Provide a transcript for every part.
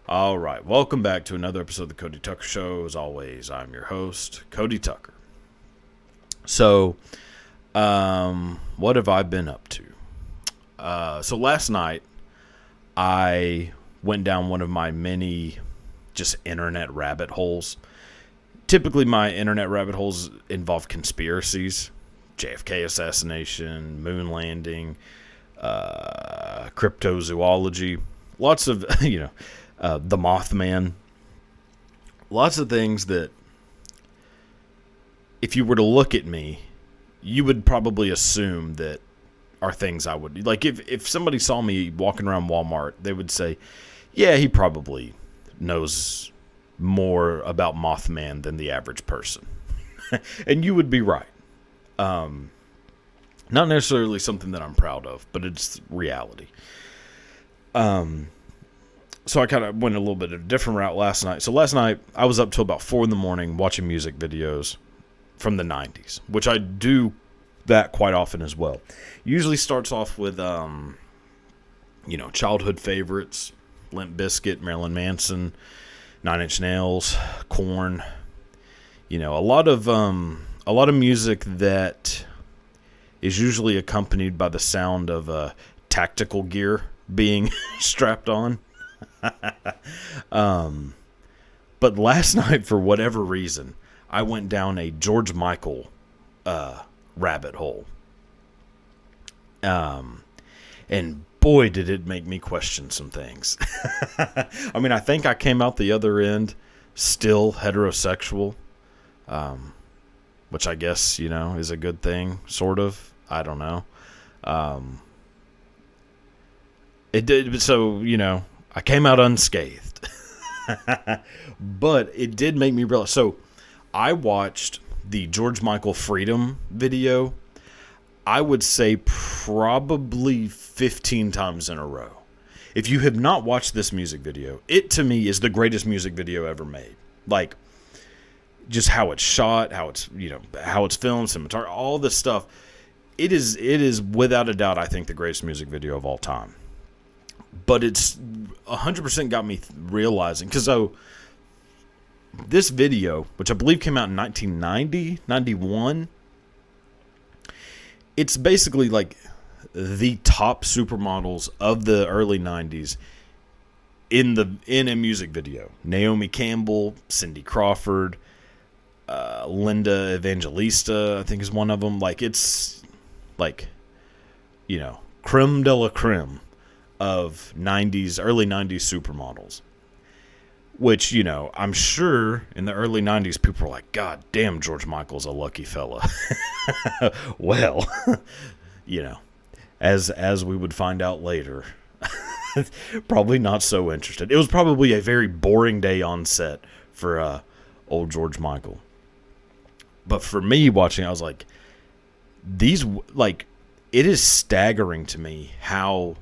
All right, welcome back to another episode of the Cody Tucker Show. As always, I'm your host, Cody Tucker. So, what have I been up to? So last night, I went down one of my many just internet rabbit holes. Typically, my internet rabbit holes involve conspiracies, JFK assassination, moon landing, cryptozoology, lots of, the Mothman. Lots of things that, if you were to look at me, you would probably assume that are things I would... Like, if somebody saw me walking around Walmart, they would say, yeah, he probably knows more about Mothman than the average person. And you would be right. Not necessarily something that I'm proud of, but it's reality. So I kind of went a little bit of a different route last night. So last night, I was up till about 4 in the morning watching music videos from the 90s, which I do that quite often as well. Usually starts off with, childhood favorites, Limp Bizkit, Marilyn Manson, Nine Inch Nails, Korn. A lot of music that is usually accompanied by the sound of tactical gear being strapped on. But last night, for whatever reason, I went down a George Michael rabbit hole. And boy, did it make me question some things. I mean, I think I came out the other end still heterosexual, which I guess, is a good thing, sort of. I don't know. It did, so, I came out unscathed. But it did make me realize. So I watched the George Michael Freedom video, I would say probably 15 times in a row. If you have not watched this music video, it to me is the greatest music video ever made. Like, just how it's shot, how it's, how it's filmed, cinematography, all this stuff. It is without a doubt, I think, the greatest music video of all time. But it's 100% got me realizing, because this video, which I believe came out in 1990, 91, it's basically like the top supermodels of the early 90s in a music video. Naomi Campbell, Cindy Crawford, Linda Evangelista, I think is one of them. Like, it's like, creme de la creme of early 90s supermodels. Which, I'm sure in the early 90s, people were like, God damn, George Michael's a lucky fella. Well, as we would find out later, probably not so interested. It was probably a very boring day on set for old George Michael. But for me watching, I was like, it is staggering to me how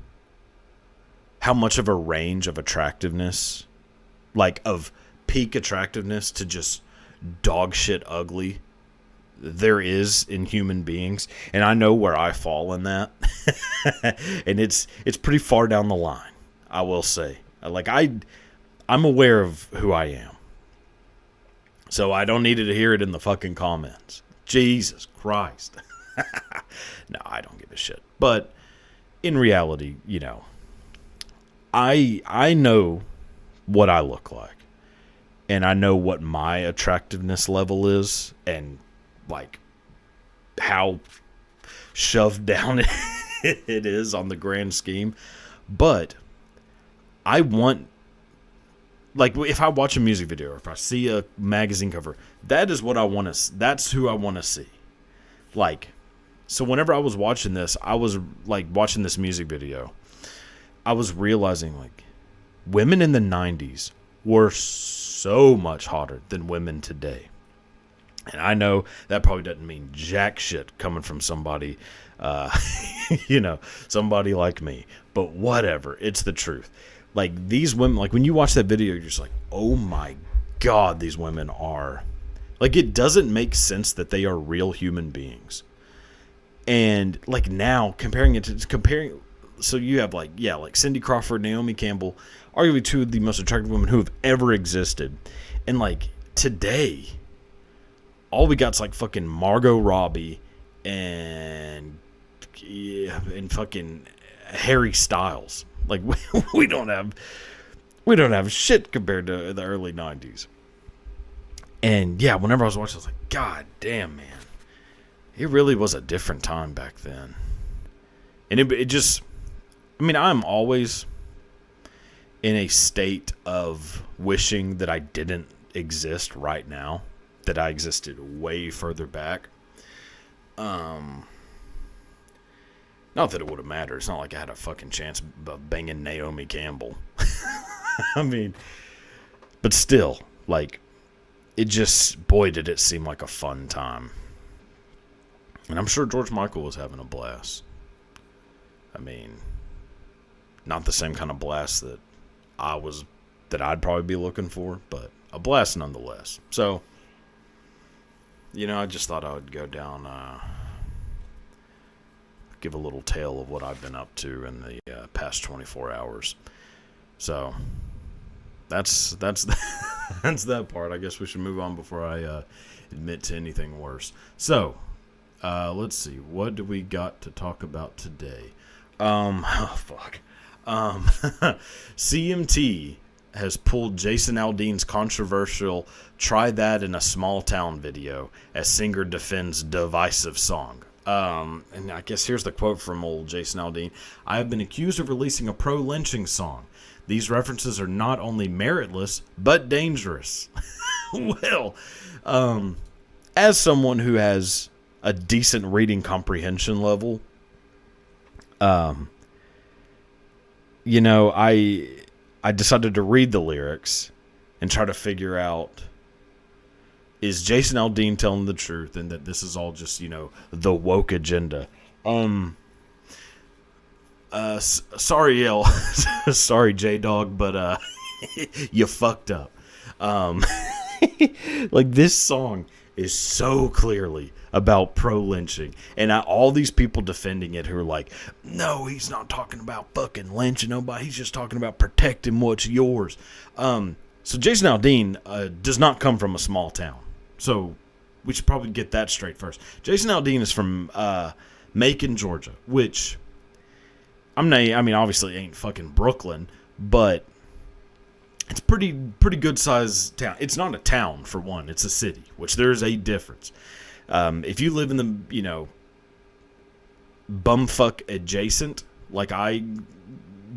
much of a range of attractiveness, like of peak attractiveness to just dog shit ugly, there is in human beings. And I know where I fall in that. And it's pretty far down the line, I will say. Like, I'm aware of who I am. So I don't need to hear it in the fucking comments. Jesus Christ. No, I don't give a shit. But in reality, I know what I look like, and I know what my attractiveness level is, and like how shoved down it is on the grand scheme. But I want, like, if I watch a music video or if I see a magazine cover, that is what I want to. That's who I want to see. Like, so whenever I was watching this, I was like watching this music video, I was realizing, like, women in the 90s were so much hotter than women today. And I know that probably doesn't mean jack shit coming from somebody, somebody like me. But whatever, it's the truth. Like, these women, like, when you watch that video, you're just like, oh my God, these women are... Like, it doesn't make sense that they are real human beings. And, like, now, comparing so you have like Cindy Crawford, Naomi Campbell, arguably two of the most attractive women who have ever existed. And like today, all we got's like fucking Margot Robbie and fucking Harry Styles. Like we don't have shit compared to the early 90s. And yeah, whenever I was watching, I was like, God damn, man. It really was a different time back then. And it just, I mean, I'm always in a state of wishing that I didn't exist right now, that I existed way further back. Not that it would have mattered. It's not like I had a fucking chance of banging Naomi Campbell. I mean, but still, like, it just, boy, did it seem like a fun time. And I'm sure George Michael was having a blast. I mean, not the same kind of blast that I'd probably be looking for, but a blast nonetheless. So, I just thought I would go down, give a little tale of what I've been up to in the past 24 hours. So, that's that part. I guess we should move on before I admit to anything worse. So, let's see. What do we got to talk about today? CMT has pulled Jason Aldean's controversial "Try That in a Small Town" video as singer defends divisive song. And I guess here's the quote from old Jason Aldean. "I have been accused of releasing a pro-lynching song. These references are not only meritless, but dangerous." Well, as someone who has a decent reading comprehension level, I decided to read the lyrics and try to figure out, is Jason Aldean telling the truth and that this is all just, the woke agenda? Sorry, L. Sorry, J-Dog, but you fucked up. Like, this song is so clearly about pro-lynching, and all these people defending it who are like, no, he's not talking about fucking lynching nobody, he's just talking about protecting what's yours. So Jason Aldean does not come from a small town, so we should probably get that straight first. Jason Aldean is from Macon, Georgia, which obviously ain't fucking Brooklyn, but it's pretty good sized town. It's not a town, for one. It's a city, which there is a difference. If you live in the, bumfuck adjacent, like I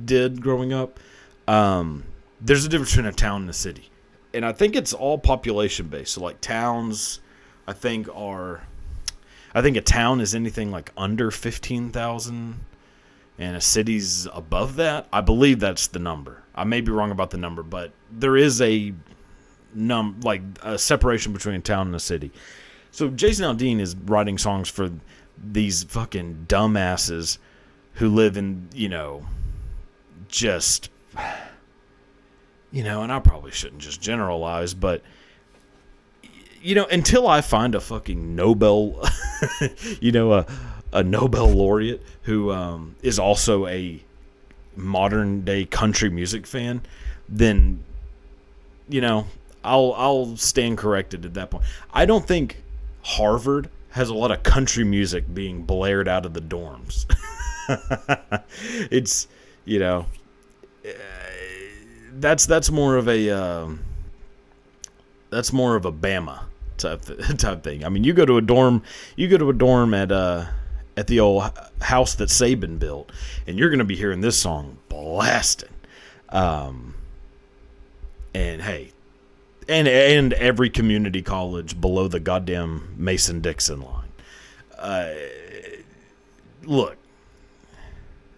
did growing up, there's a difference between a town and a city. And I think it's all population based. So like towns, I think a town is anything like under 15,000 and a city's above that. I believe that's the number. I may be wrong about the number, but there is a separation between a town and a city. So Jason Aldean is writing songs for these fucking dumbasses who live in, and I probably shouldn't just generalize, but, until I find a fucking Nobel, a Nobel laureate who is also a modern day country music fan, then, I'll stand corrected at that point. I don't think Harvard has a lot of country music being blared out of the dorms. It's, that's more of a Bama type thing. I mean, you go to a dorm at the old house that Saban built, and you're going to be hearing this song blasting. And hey, and every community college below the goddamn Mason-Dixon line. Look,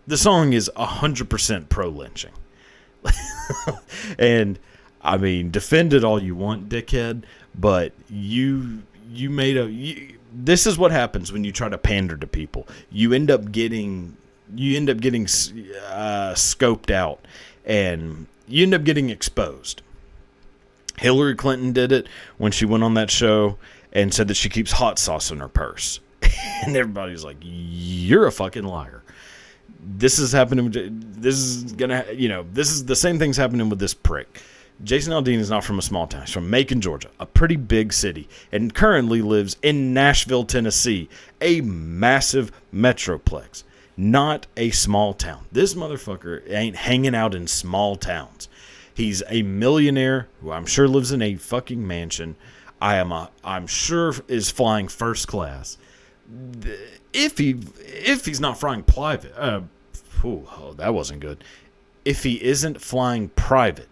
the song is 100% pro-lynching. And, defend it all you want, dickhead, but you this is what happens when you try to pander to people. You end up getting scoped out, and you end up getting exposed. Hillary Clinton did it when she went on that show and said that she keeps hot sauce in her purse. And everybody's like, you're a fucking liar. this is happening. This is gonna, this is the same thing's happening with this prick. Jason Aldean is not from a small town. He's from Macon, Georgia, a pretty big city, and currently lives in Nashville, Tennessee, a massive metroplex, not a small town. This motherfucker ain't hanging out in small towns. He's a millionaire who I'm sure lives in a fucking mansion. I'm sure is flying first class. If he's not flying private, that wasn't good. If he isn't flying private,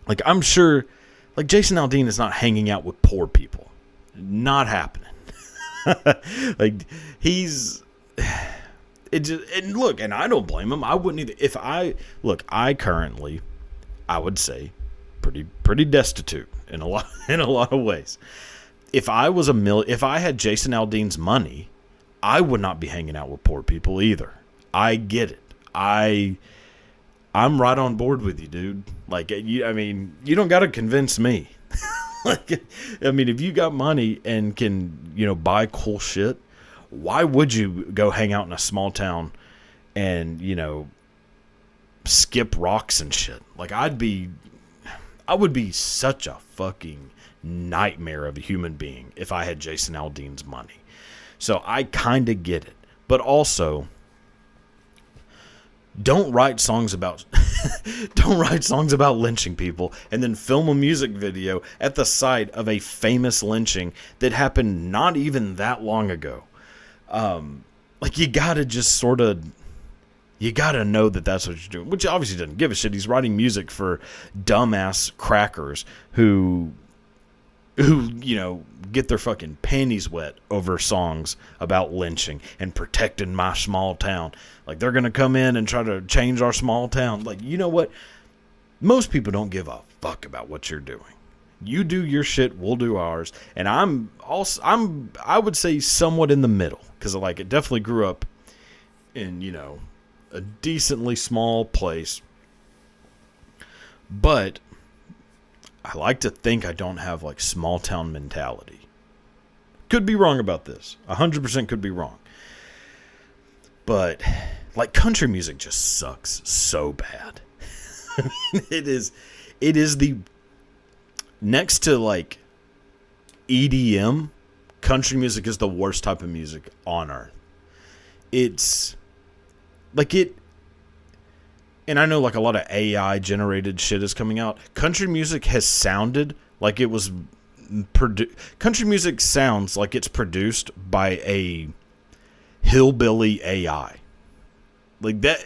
like I'm sure, like Jason Aldean is not hanging out with poor people, not happening. Like he's, it just, and look, and I don't blame him. I wouldn't either. I currently, I would say, pretty destitute in a lot of ways. If I was if I had Jason Aldean's money, I would not be hanging out with poor people either. I get it. I'm right on board with you, dude. Like, you don't got to convince me. Like, I mean, if you got money and can, buy cool shit, why would you go hang out in a small town and, skip rocks and shit? Like, I would be such a fucking nightmare of a human being if I had Jason Aldean's money. So I kind of get it. But also, don't write songs about lynching people and then film a music video at the site of a famous lynching that happened not even that long ago. Like, you gotta just sort of, you gotta know that that's what you're doing, which obviously doesn't give a shit. He's writing music for dumbass crackers who get their fucking panties wet over songs about lynching and protecting my small town. Like, they're going to come in and try to change our small town. Like, you know what? Most people don't give a fuck about what you're doing. You do your shit, we'll do ours. And I would say somewhat in the middle, because like it definitely grew up in, a decently small place. But I like to think I don't have like small town mentality. Could be wrong about this. 100% could be wrong. But like country music just sucks so bad. I mean, it is the next to like EDM, country music is the worst type of music on earth. It's like it. And I know like a lot of AI generated shit is coming out. Country music has sounded like it was country music sounds like it's produced by a hillbilly AI. Like that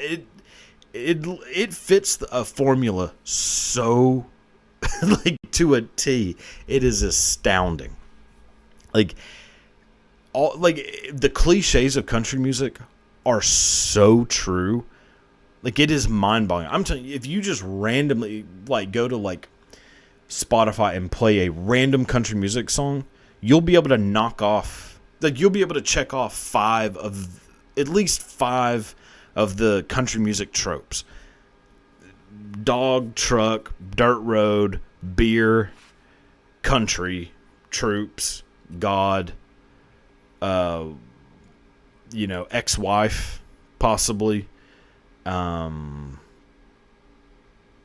it fits a formula so like to a T. It is astounding. Like all like the cliches of country music are so true. Like, it is mind-boggling. I'm telling you, if you just randomly, like, go to, like, Spotify and play a random country music song, you'll be able to knock off, like, you'll be able to check off at least five of the country music tropes. Dog, truck, dirt road, beer, country, troops, God, ex-wife, possibly.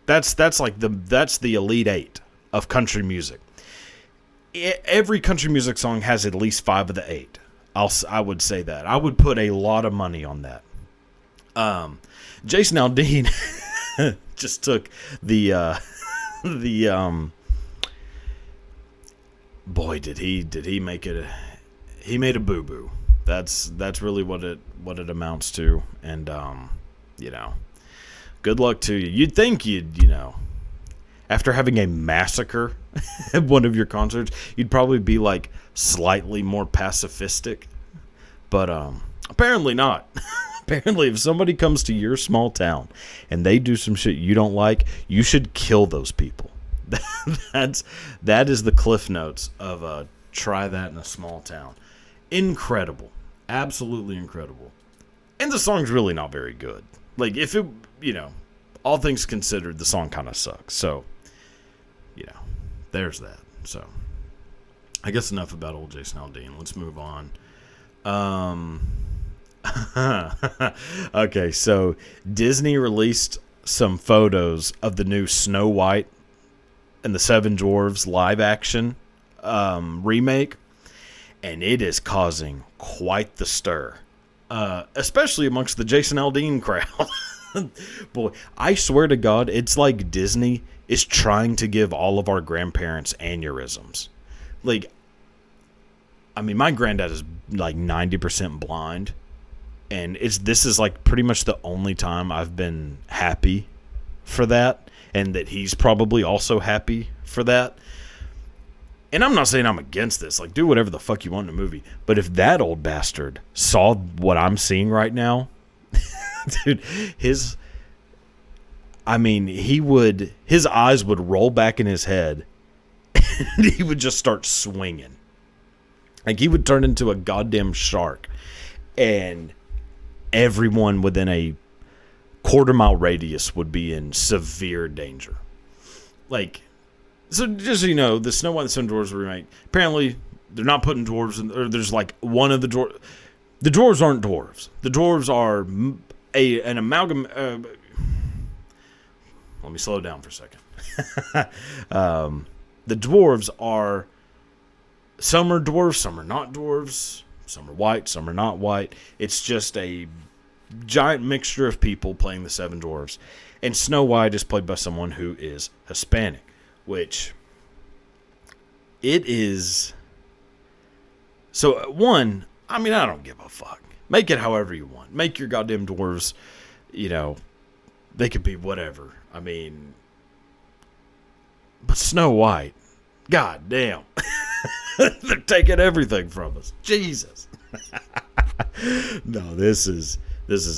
That's the elite eight of country music. Every country music song has at least 5 of the 8. I would say that. I would put a lot of money on that. Jason Aldean just took the boy, did he make it. He made a boo-boo. That's really what it amounts to. And good luck to you. You'd think after having a massacre at one of your concerts, you'd probably be like slightly more pacifistic, but apparently not. Apparently, if somebody comes to your small town and they do some shit you don't like, you should kill those people. That is the cliff notes of try that in a small town. Incredible, absolutely incredible. And the song's really not very good. Like, if it, all things considered, the song kind of sucks. So, there's that. So, I guess enough about old Jason Aldean. Let's move on. Okay, so Disney released some photos of the new Snow White and the Seven Dwarfs live action remake, and it is causing quite the stir, especially amongst the Jason Aldean crowd. Boy, I swear to God, it's like Disney is trying to give all of our grandparents aneurysms. Like, I mean, my granddad is like 90% blind, and this is like pretty much the only time I've been happy for that, and that he's probably also happy for that. And I'm not saying I'm against this. Like, do whatever the fuck you want in a movie. But if that old bastard saw what I'm seeing right now, dude, his eyes would roll back in his head, and he would just start swinging. Like, he would turn into a goddamn shark, and everyone within a quarter-mile radius would be in severe danger. Like, so just so you know, the Snow White and the Seven Dwarfs remake, apparently they're not putting dwarves in, or there's like one of the dwarves. The dwarves aren't dwarves. The dwarves are an amalgam. Let me slow down for a second. The dwarves are, some are dwarves, some are not dwarves, some are white, some are not white. It's just a giant mixture of people playing the Seven Dwarfs. And Snow White is played by someone who is Hispanic, which it is. So, one, I mean, I don't give a fuck. Make it however you want. Make your goddamn dwarves, they could be whatever. I mean, but Snow White, goddamn. They're taking everything from us. Jesus. No, this is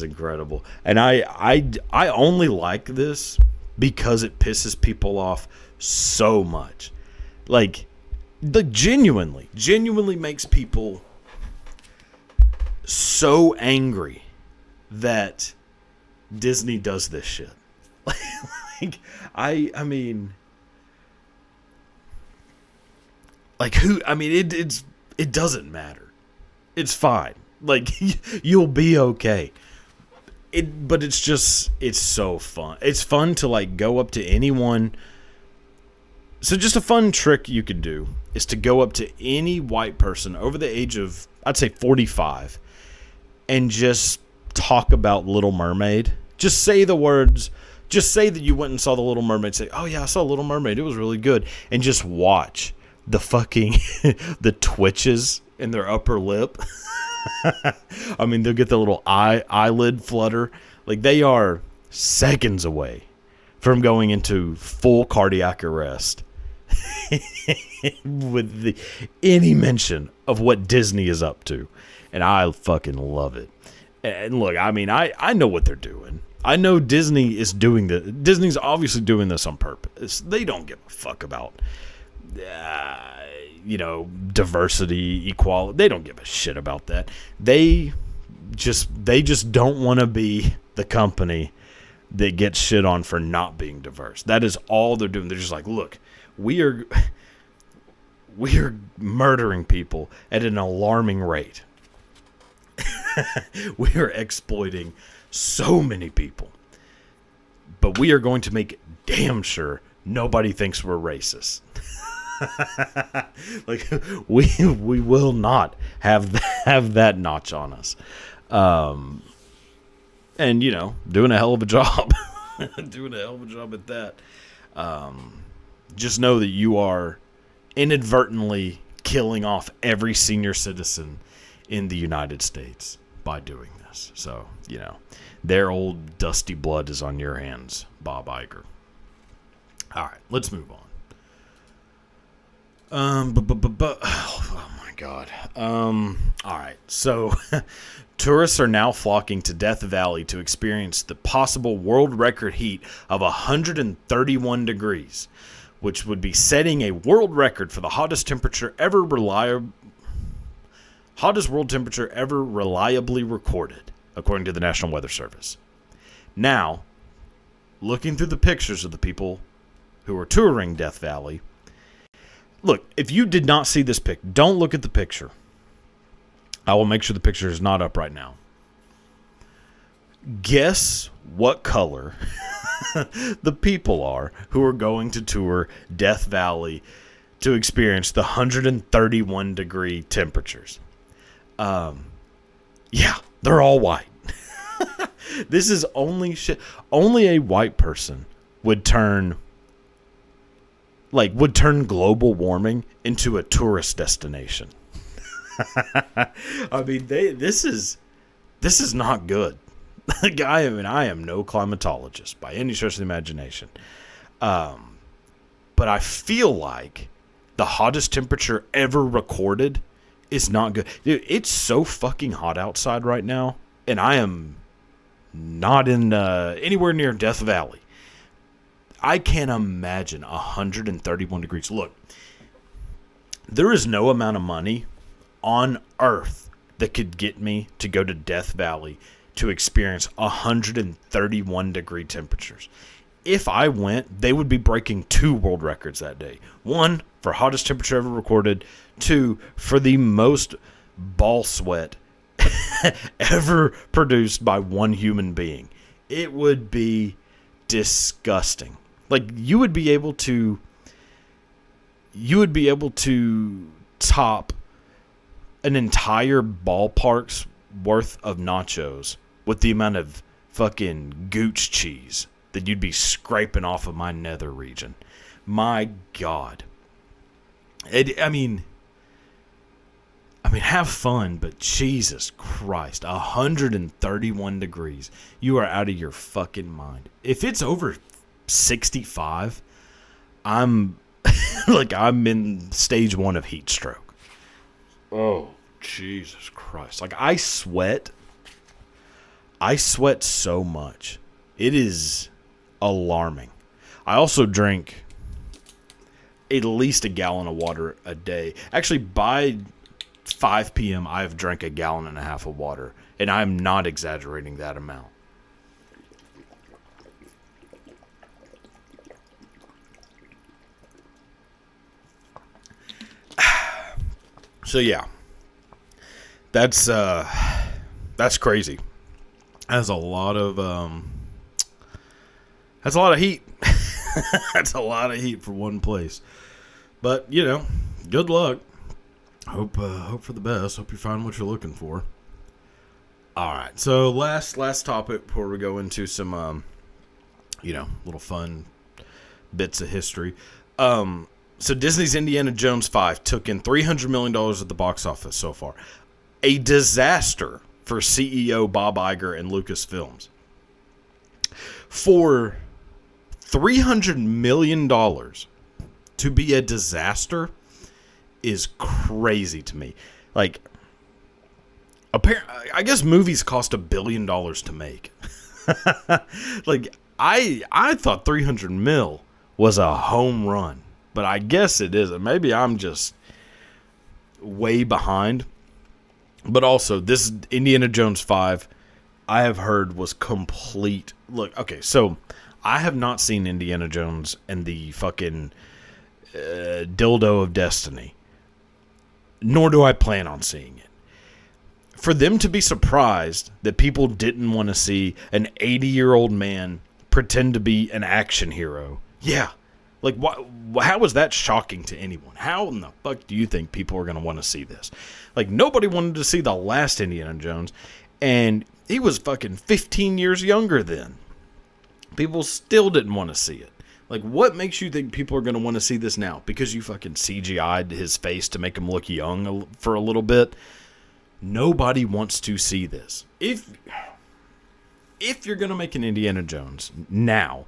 incredible. And I only like this because it pisses people off so much. Like genuinely makes people so angry that Disney does this shit. Like, I mean, like, it doesn't matter. It's fine. Like, you'll be okay. But it's so fun. It's fun to, like, go up to anyone. So just a fun trick you can do is to go up to any white person over the age of, I'd say 45, and just talk about Little Mermaid. Just say the words. Just say that you went and saw The Little Mermaid. Say, oh yeah, I saw Little Mermaid. It was really good. And just watch the fucking, the twitches in their upper lip. I mean, they'll get the little eyelid flutter. Like, they are seconds away from going into full cardiac arrest with any mention of what Disney is up to. And I fucking love it. And look, I mean, I know what they're doing. I know Disney is doing this. Disney's obviously doing this on purpose. They don't give a fuck about, diversity, equality. They don't give a shit about that. They just don't want to be the company that gets shit on for not being diverse. That is all they're doing. They're just like, look, we are murdering people at an alarming rate. We are exploiting so many people, but we are going to make damn sure nobody thinks we're racist. Like, we will not have that notch on us. And doing a hell of a job. Doing a hell of a job at that. Just know that you are inadvertently killing off every senior citizen in the United States by doing this. So, their old dusty blood is on your hands, Bob Iger. All right, let's move on. Oh my God. All right. So tourists are now flocking to Death Valley to experience the possible world record heat of 131 degrees, which would be setting a world record for the hottest world temperature ever reliably recorded, according to the National Weather Service. Now, looking through the pictures of the people who are touring Death Valley, look, if you did not see this pic, don't look at the picture. I will make sure the picture is not up right now. Guess what color the people are who are going to tour Death Valley to experience the 131 degree temperatures. Yeah, they're all white. This is only shit. Only a white person would turn global warming into a tourist destination. I mean, this is not good. I am no climatologist by any stretch of the imagination. But I feel like the hottest temperature ever recorded is not good. Dude, it's so fucking hot outside right now, and I am not in anywhere near Death Valley. I can't imagine 131 degrees. Look, there is no amount of money on earth that could get me to go to Death Valley to experience 131 degree temperatures. If I went, they would be breaking 2 world records that day. 1, for hottest temperature ever recorded. 2, for the most ball sweat ever produced by one human being. It would be disgusting. Like, you would be able to top an entire ballpark's worth of nachos with the amount of fucking gooch cheese that you'd be scraping off of my nether region. My God. I mean, have fun, but Jesus Christ, 131 degrees. You are out of your fucking mind. If it's over 65, I'm in stage 1 of heat stroke. Oh, Jesus Christ. Like, I sweat so much. It is alarming. I also drink at least a gallon of water a day. Actually, by 5 p.m., I've drank 1.5 gallons of water, and I'm not exaggerating that amount. So yeah, that's crazy. That's a lot of heat. That's a lot of heat for one place. But good luck. Hope for the best. Hope you find what you're looking for. All right. So last topic before we go into some little fun bits of history. So Disney's Indiana Jones 5 took in $300 million at the box office so far. A disaster for CEO Bob Iger and Lucasfilms. For $300 million to be a disaster is crazy to me. Like, I guess movies cost $1 billion to make. Like, I thought 300 mil was a home run, but I guess it isn't. Maybe I'm just way behind. But also, this Indiana Jones 5, I have heard was complete. Look, okay, so I have not seen Indiana Jones and the fucking dildo of destiny, nor do I plan on seeing it. For them to be surprised that people didn't want to see an 80-year-old man pretend to be an action hero, yeah. Like, how was that shocking to anyone? How in the fuck do you think people are going to want to see this? Like, nobody wanted to see the last Indiana Jones, and he was fucking 15 years younger then. People still didn't want to see it. Like, what makes you think people are going to want to see this now? Because you fucking CGI'd his face to make him look young for a little bit? Nobody wants to see this. If you're going to make an Indiana Jones now,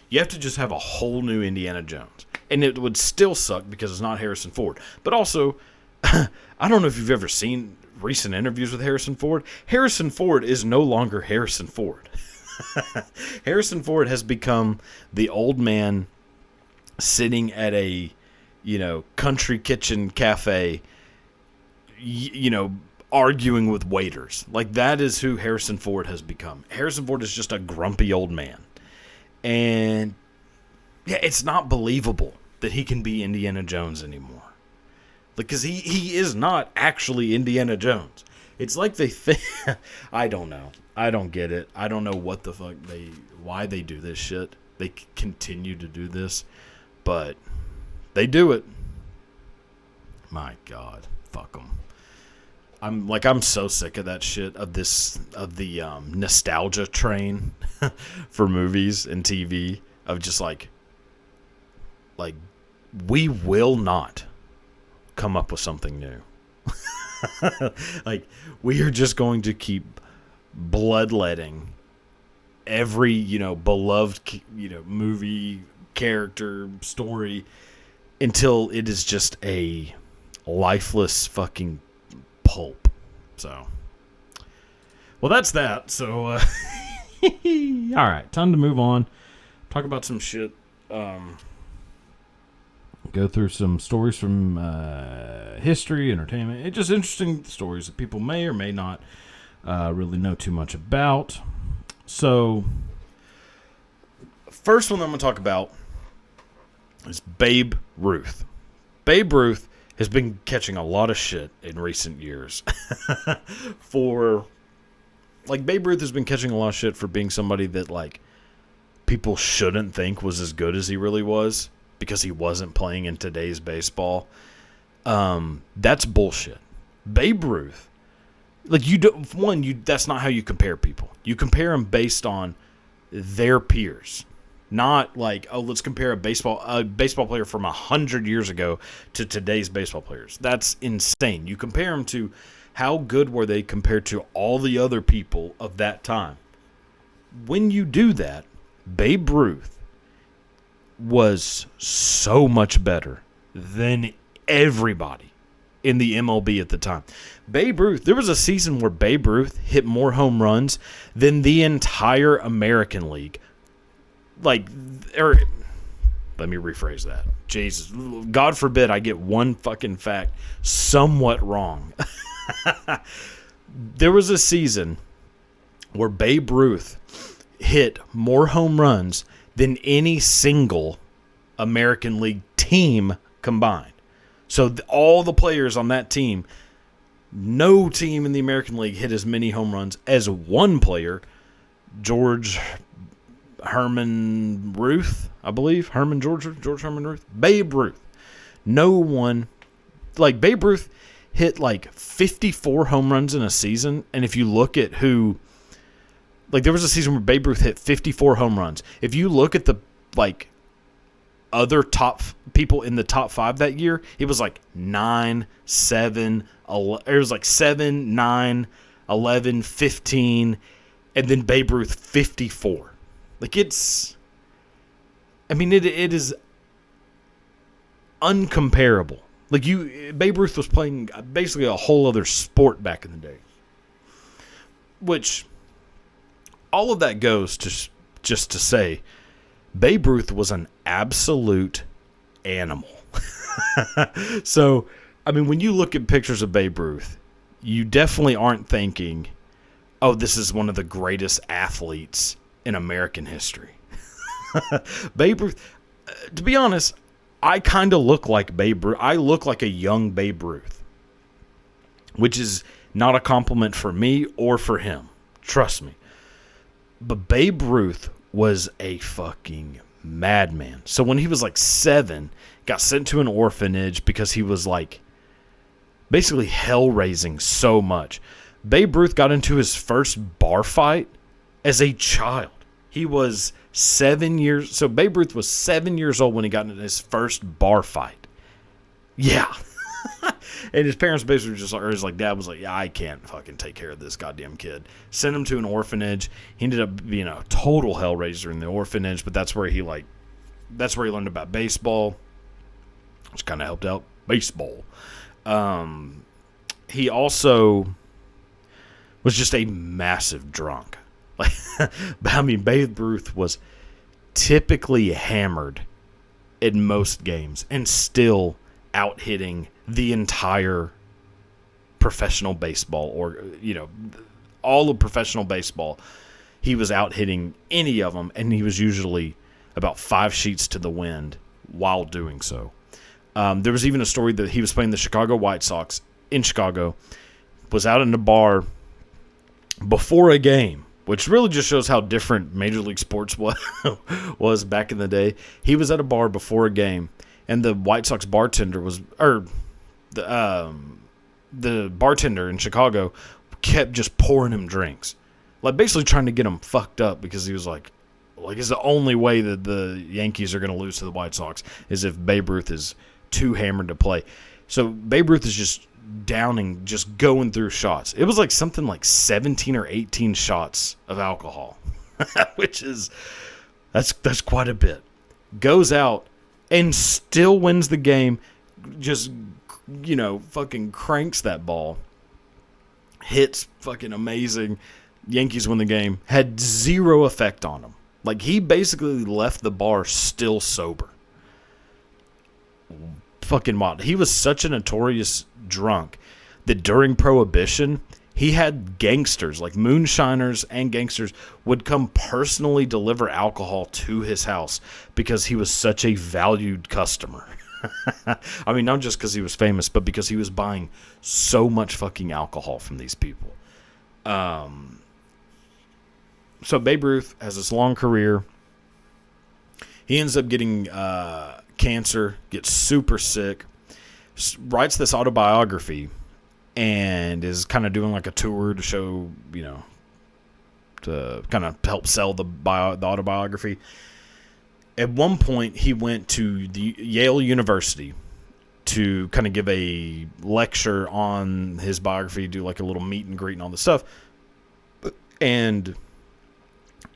you have to just have a whole new Indiana Jones. And it would still suck because it's not Harrison Ford. But also, I don't know if you've ever seen recent interviews with Harrison Ford. Harrison Ford is no longer Harrison Ford. Harrison Ford has become the old man sitting at a, country kitchen cafe, arguing with waiters. Like, that is who Harrison Ford has become. Harrison Ford is just a grumpy old man. And yeah, it's not believable that he can be Indiana Jones anymore. Because he is not actually Indiana Jones. It's like they think. I don't know. I don't get it. I don't know what the fuck why they do this shit. They continue to do this, but they do it. My God, fuck them. I'm so sick of that shit, of the nostalgia train for movies and TV, of just like we will not come up with something new. Like, we are just going to keep bloodletting every, beloved, movie, character, story, until it is just a lifeless fucking pulp. So, well, that's that. So, all right, time to move on. Talk about some shit. Go through some stories from history, entertainment. It's just interesting stories that people may or may not really know too much about. So, first one I'm going to talk about is Babe Ruth. Babe Ruth has been catching a lot of shit in recent years. Babe Ruth has been catching a lot of shit for being somebody that, people shouldn't think was as good as he really was, because he wasn't playing in today's baseball. That's bullshit. Babe Ruth, that's not how you compare people. You compare them based on their peers, not let's compare a baseball player from 100 years ago to today's baseball players. That's insane. You compare them to how good were they compared to all the other people of that time. When you do that, Babe Ruth was so much better than everybody in the MLB at the time. Babe Ruth, there was a season where Babe Ruth hit more home runs than the entire American League. Let me rephrase that. Jesus, God forbid I get one fucking fact somewhat wrong. There was a season where Babe Ruth hit more home runs than any single American League team combined. So all the players on that team, no team in the American League hit as many home runs as one player, George Herman Ruth, I believe. George Herman Ruth. Babe Ruth. No one, Babe Ruth hit 54 home runs in a season. And if you look at who, there was a season where Babe Ruth hit 54 home runs. If you look at the, other top people in the top 5 that year, it was 9, 7, 11, it was 7, 9, 11, 15, and then Babe Ruth 54. It is uncomparable. Babe Ruth was playing basically a whole other sport back in the day. Which, all of that goes to just to say, Babe Ruth was an absolute animal. So, when you look at pictures of Babe Ruth, you definitely aren't thinking, oh, this is one of the greatest athletes in American history. Babe Ruth, to be honest, I kind of look like Babe Ruth. I look like a young Babe Ruth, which is not a compliment for me or for him. Trust me. But Babe Ruth was a fucking madman. So when he was 7, got sent to an orphanage because he was basically hell-raising so much. Babe Ruth got into his first bar fight as a child. He was 7 years. So Babe Ruth was 7 years old when he got into his first bar fight. Yeah. And his parents basically dad was yeah, I can't fucking take care of this goddamn kid. Sent him to an orphanage. He ended up being a total hellraiser in the orphanage, but that's where he learned about baseball, which kind of helped out baseball. He also was just a massive drunk. Babe Ruth was typically hammered in most games and still out hitting the entire professional baseball, or all of professional baseball. He was out hitting any of them, and he was usually about 5 sheets to the wind while doing so. There was even a story that he was playing the Chicago White Sox in Chicago. was out in the bar before a game, which really just shows how different Major League Sports was back in the day. He was at a bar before a game, and the White Sox bartender the bartender in Chicago kept just pouring him drinks, like basically trying to get him fucked up, because he was like it's the only way that the Yankees are going to lose to the White Sox is if Babe Ruth is too hammered to play. So Babe Ruth is just downing, just going through shots. It was like something like 17 or 18 shots of alcohol, which is that's quite a bit. Goes out and still wins the game. Just, fucking cranks that ball. Hits fucking amazing. Yankees win the game. Had zero effect on him. Like, he basically left the bar still sober. Fucking wild. He was such a notorious drunk that during Prohibition, he had gangsters, like moonshiners and gangsters, would come personally deliver alcohol to his house because he was such a valued customer. I mean, not just because he was famous, but because he was buying so much fucking alcohol from these people. So Babe Ruth has this long career. He ends up getting cancer, gets super sick, writes this autobiography, and is kind of doing like a tour to show, to kind of help sell the autobiography. At one point, he went to the Yale University to kind of give a lecture on his biography, do like a little meet and greet and all this stuff. And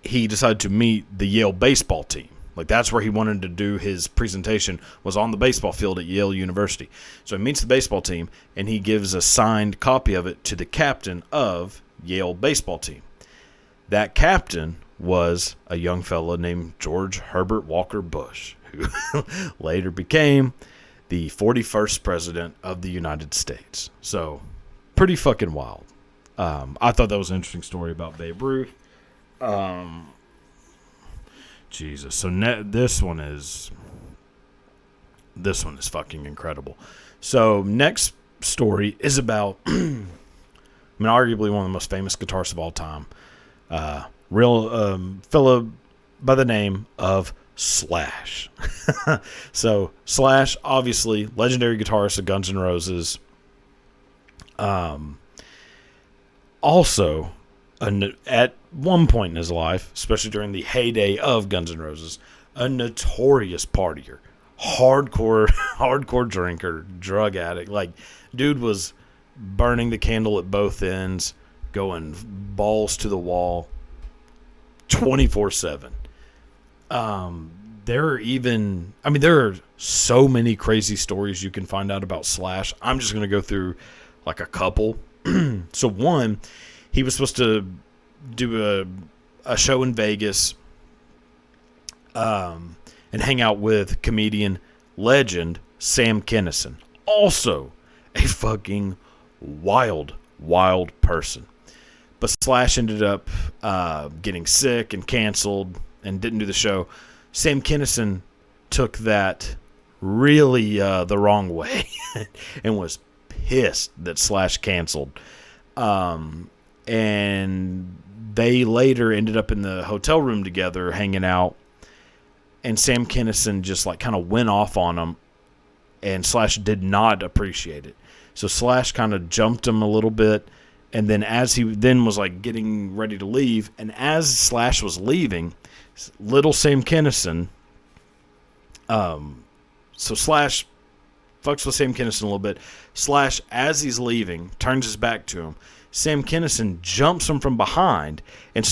he decided to meet the Yale baseball team. Like, that's where he wanted to do his presentation, was on the baseball field at Yale University. So he meets the baseball team, and he gives a signed copy of it to the captain of Yale baseball team. That captain was a young fella named George Herbert Walker Bush, who later became the 41st president of the United States. So, pretty fucking wild. I thought that was an interesting story about Babe Ruth. Jesus. So this one is fucking incredible. So next story is about, arguably one of the most famous guitarists of all time. Fella by the name of Slash. So Slash, obviously, legendary guitarist of Guns N' Roses. Also, at one point in his life, especially during the heyday of Guns N' Roses, a notorious partier, hardcore drinker, drug addict. Like, dude was burning the candle at both ends, going balls to the wall, 24/7. There are so many crazy stories you can find out about Slash. I'm just going to go through like a couple. So one, he was supposed to do a show in Vegas and hang out with comedian legend Sam Kinison. Also a fucking wild person. But Slash ended up getting sick and canceled and didn't do the show. Sam Kinison took that really the wrong way and was pissed that Slash canceled. And they later ended up in the hotel room together hanging out. And Sam Kinison just like kind of went off on him. And Slash did not appreciate it. So Slash kind of jumped him a little bit. And then as he then was like getting ready to leave, and as Slash was leaving, little Sam Kinison, so Slash fucks with Sam Kinison a little bit. Slash, as he's leaving, turns his back to him. Sam Kinison jumps him from behind and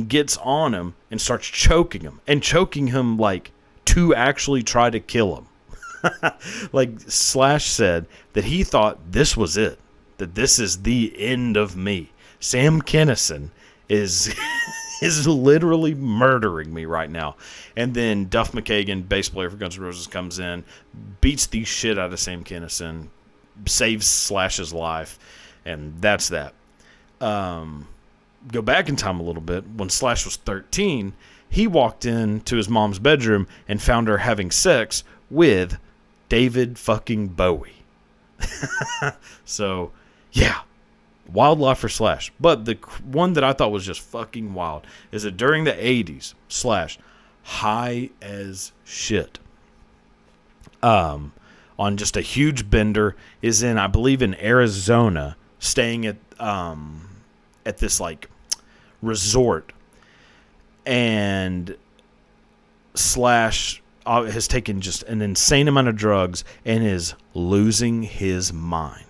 gets on him and starts choking him like to actually try to kill him. Like Slash said that he thought this was it. That this is the end of me. Sam Kinison is literally murdering me right now. And then Duff McKagan, bass player for Guns N' Roses, comes in, beats the shit out of Sam Kinison, saves Slash's life, and that's that. Go back in time a little bit. When Slash was 13, he walked into his mom's bedroom and found her having sex with David fucking Bowie. So, yeah, Wildlife for Slash. But the one that I thought was just fucking wild is that during the 80s, Slash, high as shit, on just a huge bender, is in, I believe, in Arizona, staying at this like resort, and Slash has taken just an insane amount of drugs and is losing his mind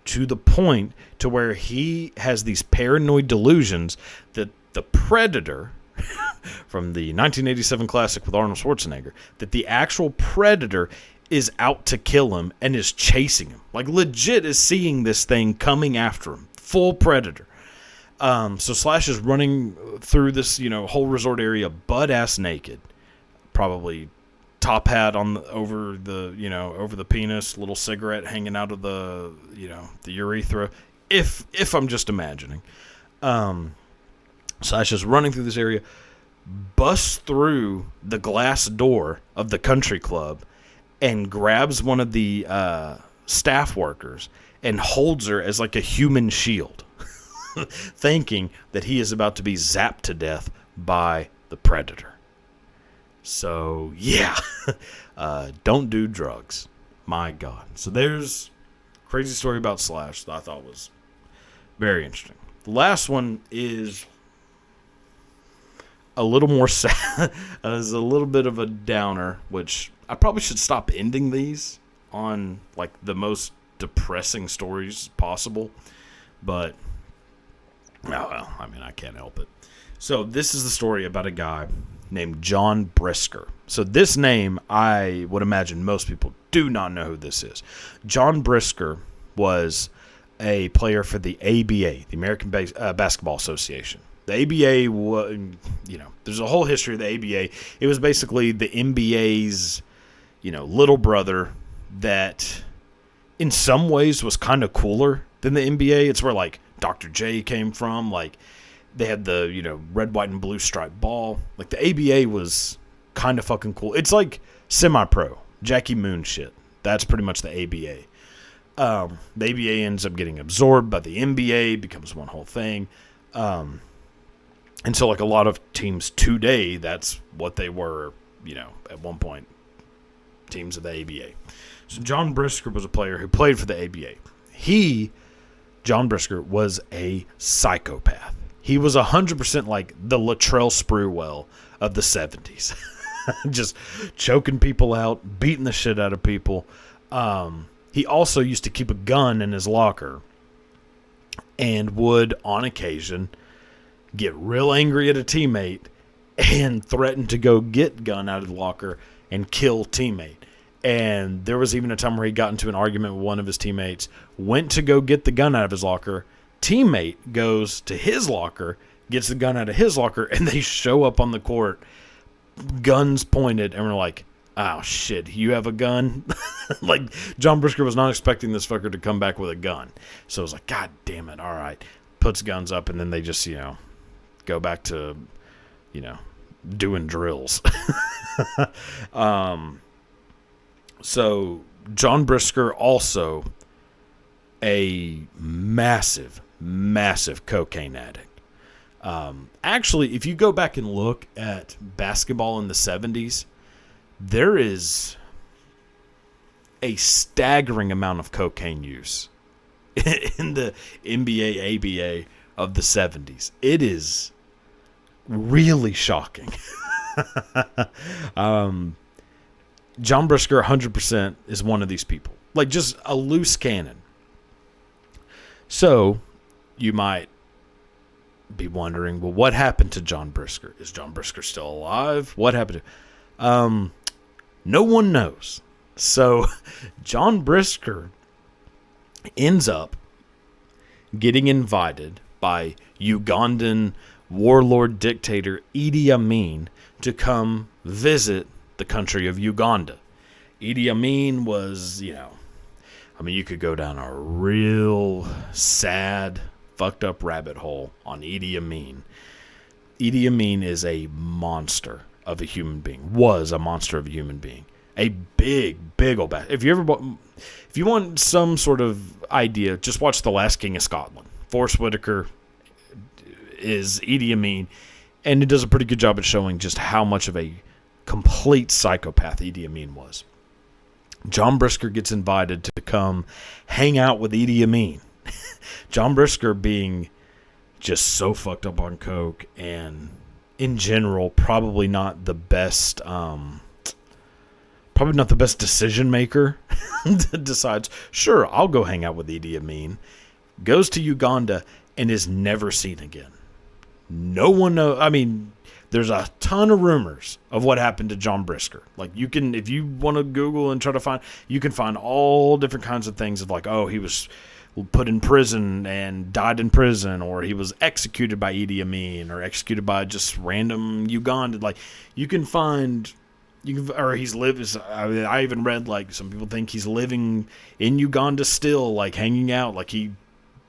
to the point to where he has these paranoid delusions that the Predator from the 1987 classic with Arnold Schwarzenegger, that the actual Predator is out to kill him and is chasing him. Like, legit is seeing this thing coming after him. Full Predator. So Slash is running through this, whole resort area butt-ass naked. Probably top hat over the penis, little cigarette hanging out of the urethra. If I'm just imagining. Slash is running through this area, busts through the glass door of the country club, and grabs one of the staff workers and holds her as like a human shield, thinking that he is about to be zapped to death by the Predator. So, yeah, don't do drugs. My God. So there's a crazy story about Slash that I thought was very interesting. The last one is a little more sad. Is a little bit of a downer, which I probably should stop ending these on like the most depressing stories possible. But, well, I mean, I can't help it. So this is the story about a guy named John Brisker. So this name, I would imagine most people do not know who this is. John Brisker was a player for the ABA, the American Basketball Association. The ABA, there's a whole history of the ABA. It was basically the NBA's, little brother that in some ways was kind of cooler than the NBA. It's where, like, Dr. J came from. Like, they had the, red, white, and blue striped ball. Like, the ABA was kind of fucking cool. It's like semi-pro, Jackie Moon shit. That's pretty much the ABA. The ABA ends up getting absorbed by the NBA, becomes one whole thing. And so, like, a lot of teams today, that's what they were, at one point, teams of the ABA. So John Brisker was a player who played for the ABA. John Brisker, was a psychopath. He was 100% like the Latrell Sprewell of the 70s. Just choking people out, beating the shit out of people. He also used to keep a gun in his locker and would, on occasion, get real angry at a teammate and threaten to go get gun out of the locker and kill teammate. And there was even a time where he got into an argument with one of his teammates, went to go get the gun out of his locker. Teammate goes to his locker, gets the gun out of his locker, and they show up on the court, guns pointed, and we're like, oh shit, you have a gun? Like, John Brisker was not expecting this fucker to come back with a gun. So it was like, God damn it, all right. Puts guns up, and then they just, go back to, doing drills. So John Brisker, also a massive cocaine addict. Actually, if you go back and look at basketball in the 70s, there is a staggering amount of cocaine use in the NBA, ABA of the 70s. It is really shocking. John Brisker, 100%, is one of these people. Like, just a loose cannon. So, you might be wondering, well, what happened to John Brisker? Is John Brisker still alive? What happened to no one knows. So, John Brisker ends up getting invited by Ugandan warlord dictator Idi Amin to come visit the country of Uganda. Idi Amin was, you could go down a real sad, fucked up rabbit hole on Idi Amin. Idi Amin is a monster of a human being. Was a monster of a human being. A big old bastard. If you want some sort of idea, just watch The Last King of Scotland. Forrest Whitaker is Idi Amin, and it does a pretty good job at showing just how much of a complete psychopath Idi Amin was. John Brisker gets invited to come hang out with Idi Amin. John Brisker being just so fucked up on coke and in general probably not the best decision maker. Decides, sure, I'll go hang out with Idi Amin. Goes to Uganda and is never seen again. No one knows. I mean, there's a ton of rumors of what happened to John Brisker. Like, you can, if you want to Google and try to find, you can find all different kinds of things of like, oh, he was put in prison and died in prison, or he was executed by Idi Amin, or executed by just random Uganda. Like, you can find, or he's lived. I even read like some people think he's living in Uganda still, like hanging out, like he,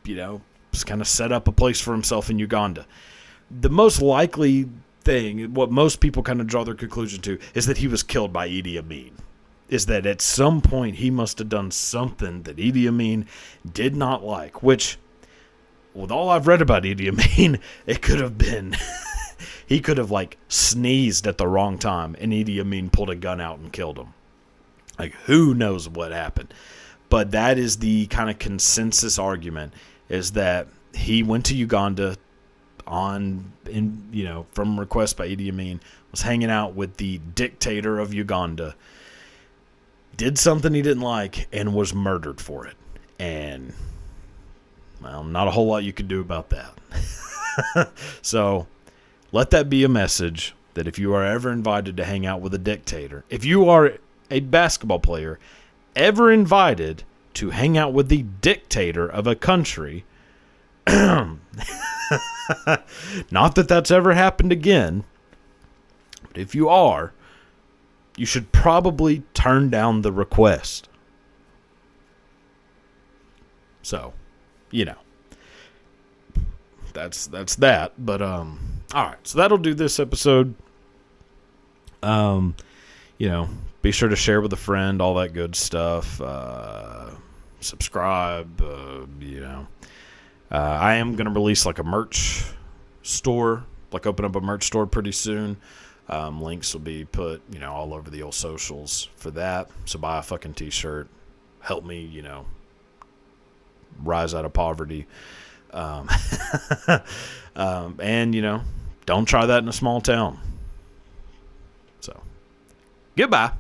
just kind of set up a place for himself in Uganda. The most likely thing, what most people kind of draw their conclusion to, is that he was killed by Idi Amin. Is that at some point he must have done something that Idi Amin did not like, which, with all I've read about Idi Amin, it could have been, he could have like sneezed at the wrong time and Idi Amin pulled a gun out and killed him. Like, who knows what happened? But that is the kind of consensus argument, is that he went to Uganda from request by Idi Amin, was hanging out with the dictator of Uganda, did something he didn't like, and was murdered for it. And, well, not a whole lot you could do about that. So, let that be a message that if you are ever invited to hang out with a dictator, if you are a basketball player ever invited to hang out with the dictator of a country, not that that's ever happened again, but if you are, you should probably turn down the request. So, that's that. But all right, so that'll do this episode. Be sure to share with a friend, all that good stuff. Subscribe. I am gonna release like a merch store, like open up a merch store pretty soon. Links will be put, all over the old socials for that. So buy a fucking t-shirt. Help me, rise out of poverty. And, don't try that in a small town. So, goodbye.